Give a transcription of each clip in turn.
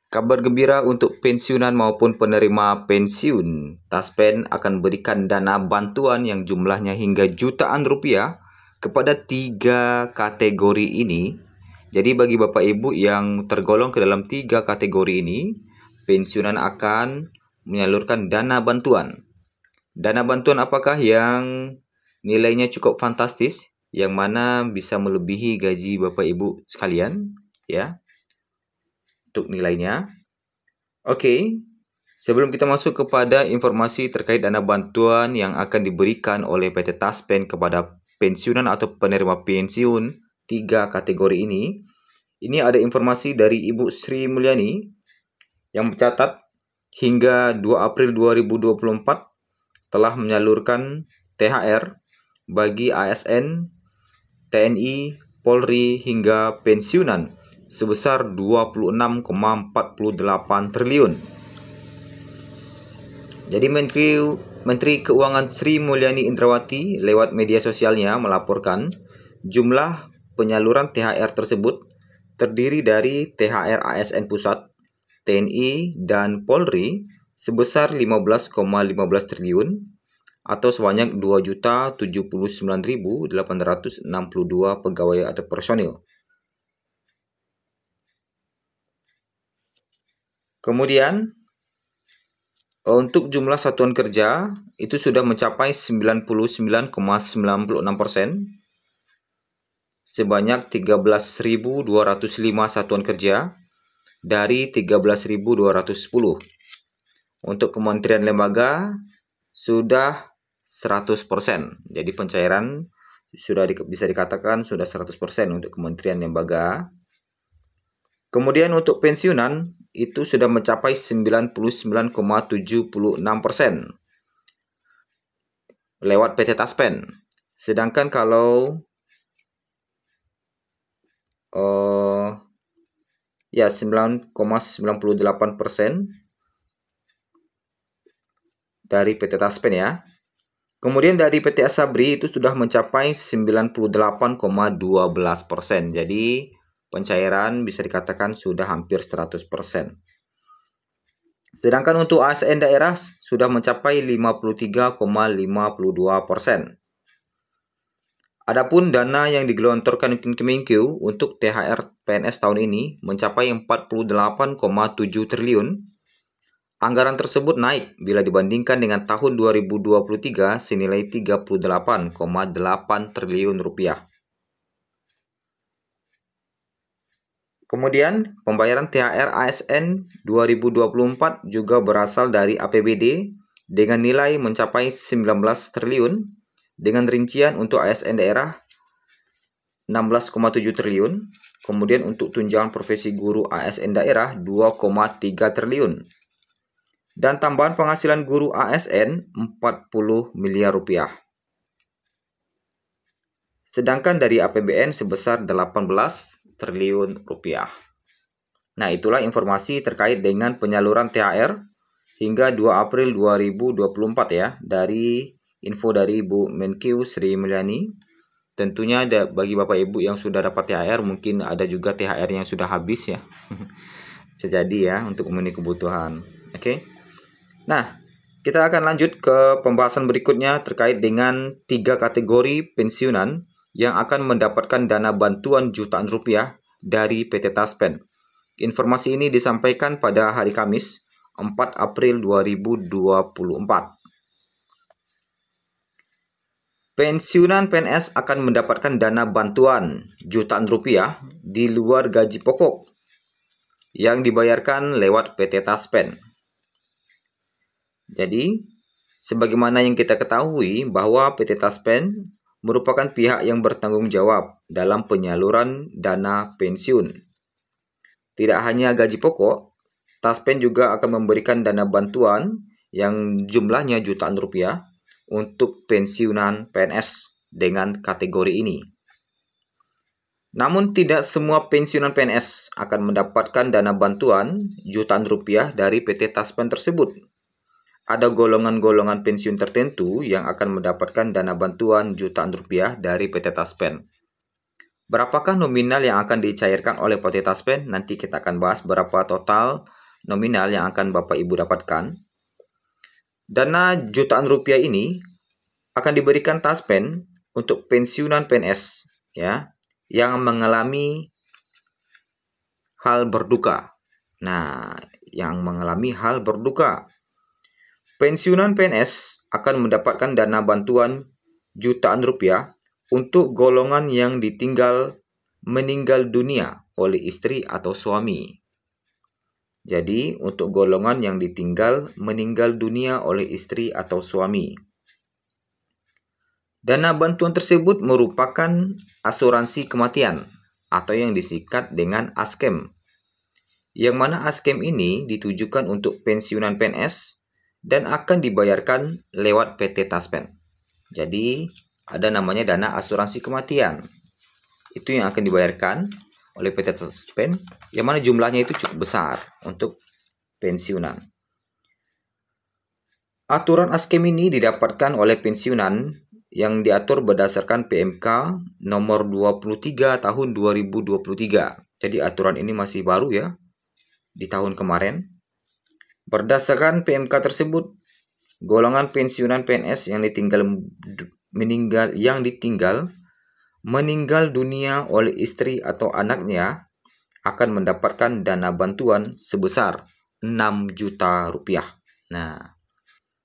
Kabar gembira untuk pensiunan maupun penerima pensiun. Taspen akan berikan dana bantuan yang jumlahnya hingga jutaan rupiah kepada 3 kategori ini. Jadi bagi Bapak Ibu yang tergolong ke dalam 3 kategori ini, pensiunan akan menyalurkan dana bantuan. Dana bantuan apakah yang nilainya cukup fantastis, yang mana bisa melebihi gaji Bapak Ibu sekalian, ya? Untuk nilainya. Oke, sebelum kita masuk kepada informasi terkait dana bantuan yang akan diberikan oleh PT Taspen kepada pensiunan atau penerima pensiun 3 kategori ini ada informasi dari Ibu Sri Mulyani yang mencatat hingga 2 April 2024 telah menyalurkan THR bagi ASN, TNI, Polri hingga pensiunan sebesar 26,48 triliun. Jadi Menteri Keuangan Sri Mulyani Indrawati lewat media sosialnya melaporkan jumlah penyaluran THR tersebut terdiri dari THR ASN Pusat, TNI, dan Polri sebesar 15,15 triliun atau sebanyak 2.079.862 pegawai atau personil. Kemudian, untuk jumlah satuan kerja itu sudah mencapai 99,96%, sebanyak 13.205 satuan kerja dari 13.210. Untuk kementerian lembaga sudah 100%. Jadi pencairan sudah bisa dikatakan sudah 100% untuk kementerian lembaga. Kemudian untuk pensiunan itu sudah mencapai 99,76% lewat PT Taspen. Sedangkan kalau 9,98% dari PT Taspen ya. Kemudian dari PT Asabri itu sudah mencapai 98,12%. Jadi pencairan bisa dikatakan sudah hampir 100%. Sedangkan untuk ASN daerah sudah mencapai 53,52%. Adapun dana yang digelontorkan Kemenkeu untuk THR PNS tahun ini mencapai 48,7 triliun. Anggaran tersebut naik bila dibandingkan dengan tahun 2023 senilai 38,8 triliun rupiah. Kemudian, pembayaran THR ASN 2024 juga berasal dari APBD dengan nilai mencapai 19 triliun, dengan rincian untuk ASN daerah 16,7 triliun, kemudian untuk tunjangan profesi guru ASN daerah 2,3 triliun, dan tambahan penghasilan guru ASN 40 miliar rupiah. Sedangkan dari APBN sebesar 18 triliun rupiah. Nah, itulah informasi terkait dengan penyaluran THR hingga 2 April 2024 ya, dari info dari Ibu Menkeu Sri Mulyani. Tentunya bagi Bapak Ibu yang sudah dapat THR, mungkin ada juga THR yang sudah habis ya. Bisa jadi ya, untuk memenuhi kebutuhan. Oke. Nah, kita akan lanjut ke pembahasan berikutnya terkait dengan 3 kategori pensiunan yang akan mendapatkan dana bantuan jutaan rupiah dari PT Taspen. Informasi ini disampaikan pada hari Kamis, 4 April 2024. Pensiunan PNS akan mendapatkan dana bantuan jutaan rupiah di luar gaji pokok yang dibayarkan lewat PT Taspen. Jadi, sebagaimana yang kita ketahui bahwa PT Taspen merupakan pihak yang bertanggung jawab dalam penyaluran dana pensiun. Tidak hanya gaji pokok, Taspen juga akan memberikan dana bantuan yang jumlahnya jutaan rupiah untuk pensiunan PNS dengan kategori ini. Namun tidak semua pensiunan PNS akan mendapatkan dana bantuan jutaan rupiah dari PT Taspen tersebut. Ada golongan-golongan pensiun tertentu yang akan mendapatkan dana bantuan jutaan rupiah dari PT Taspen. Berapakah nominal yang akan dicairkan oleh PT Taspen? Nanti kita akan bahas berapa total nominal yang akan Bapak Ibu dapatkan. Dana jutaan rupiah ini akan diberikan Taspen untuk pensiunan PNS ya yang mengalami hal berduka. Nah, yang mengalami hal berduka. Pensiunan PNS akan mendapatkan dana bantuan jutaan rupiah untuk golongan yang ditinggal meninggal dunia oleh istri atau suami. Jadi, untuk golongan yang ditinggal meninggal dunia oleh istri atau suami. Dana bantuan tersebut merupakan asuransi kematian atau yang disingkat dengan ASKEM. Yang mana ASKEM ini ditujukan untuk pensiunan PNS dan akan dibayarkan lewat PT Taspen. Jadi, ada namanya dana asuransi kematian. Itu yang akan dibayarkan oleh PT Taspen, yang mana jumlahnya itu cukup besar untuk pensiunan. Aturan ASKEM ini didapatkan oleh pensiunan yang diatur berdasarkan PMK nomor 23 tahun 2023. Jadi aturan ini masih baru ya, di tahun kemarin. Berdasarkan PMK tersebut, golongan pensiunan PNS yang meninggal dunia oleh istri atau anaknya akan mendapatkan dana bantuan sebesar 6 juta rupiah. Nah,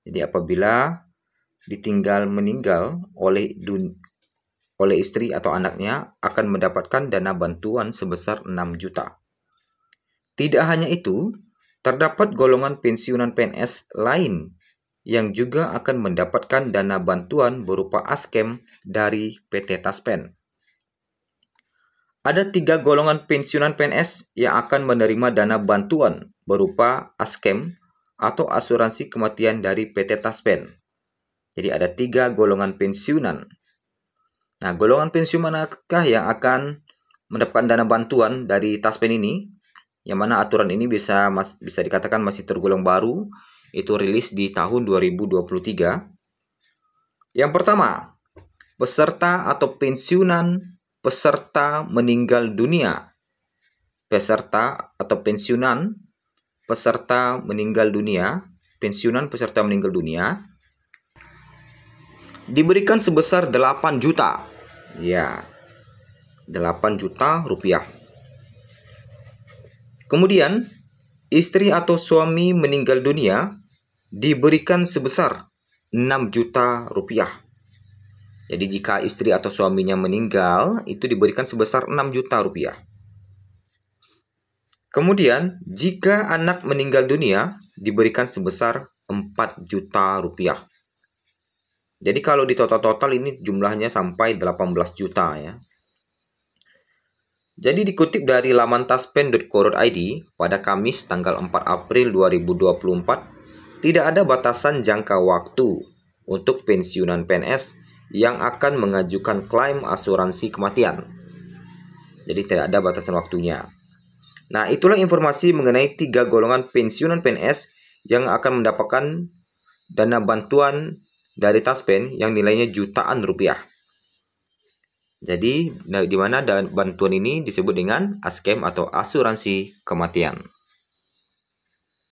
jadi apabila meninggal oleh istri atau anaknya akan mendapatkan dana bantuan sebesar 6 juta. Tidak hanya itu, terdapat golongan pensiunan PNS lain yang juga akan mendapatkan dana bantuan berupa ASKEM dari PT Taspen. Ada 3 golongan pensiunan PNS yang akan menerima dana bantuan berupa ASKEM atau asuransi kematian dari PT Taspen. Jadi ada 3 golongan pensiunan. Nah, golongan pensiun manakah yang akan mendapatkan dana bantuan dari Taspen ini? Yang mana aturan ini bisa dikatakan masih tergolong baru, itu rilis di tahun 2023. Yang pertama, peserta atau pensiunan peserta meninggal dunia. Peserta atau pensiunan peserta meninggal dunia, pensiunan peserta meninggal dunia diberikan sebesar 8 juta. Ya, 8 juta rupiah. Kemudian, istri atau suami meninggal dunia diberikan sebesar 6 juta rupiah. Jadi jika istri atau suaminya meninggal, itu diberikan sebesar 6 juta rupiah. Kemudian, jika anak meninggal dunia, diberikan sebesar 4 juta rupiah. Jadi kalau di total ini jumlahnya sampai 18 juta ya. Jadi dikutip dari laman taspen.co.id pada Kamis tanggal 4 April 2024, tidak ada batasan jangka waktu untuk pensiunan PNS yang akan mengajukan klaim asuransi kematian. Jadi tidak ada batasan waktunya. Nah, itulah informasi mengenai 3 golongan pensiunan PNS yang akan mendapatkan dana bantuan dari Taspen yang nilainya jutaan rupiah. Jadi, di mana bantuan ini disebut dengan ASKEM atau asuransi kematian.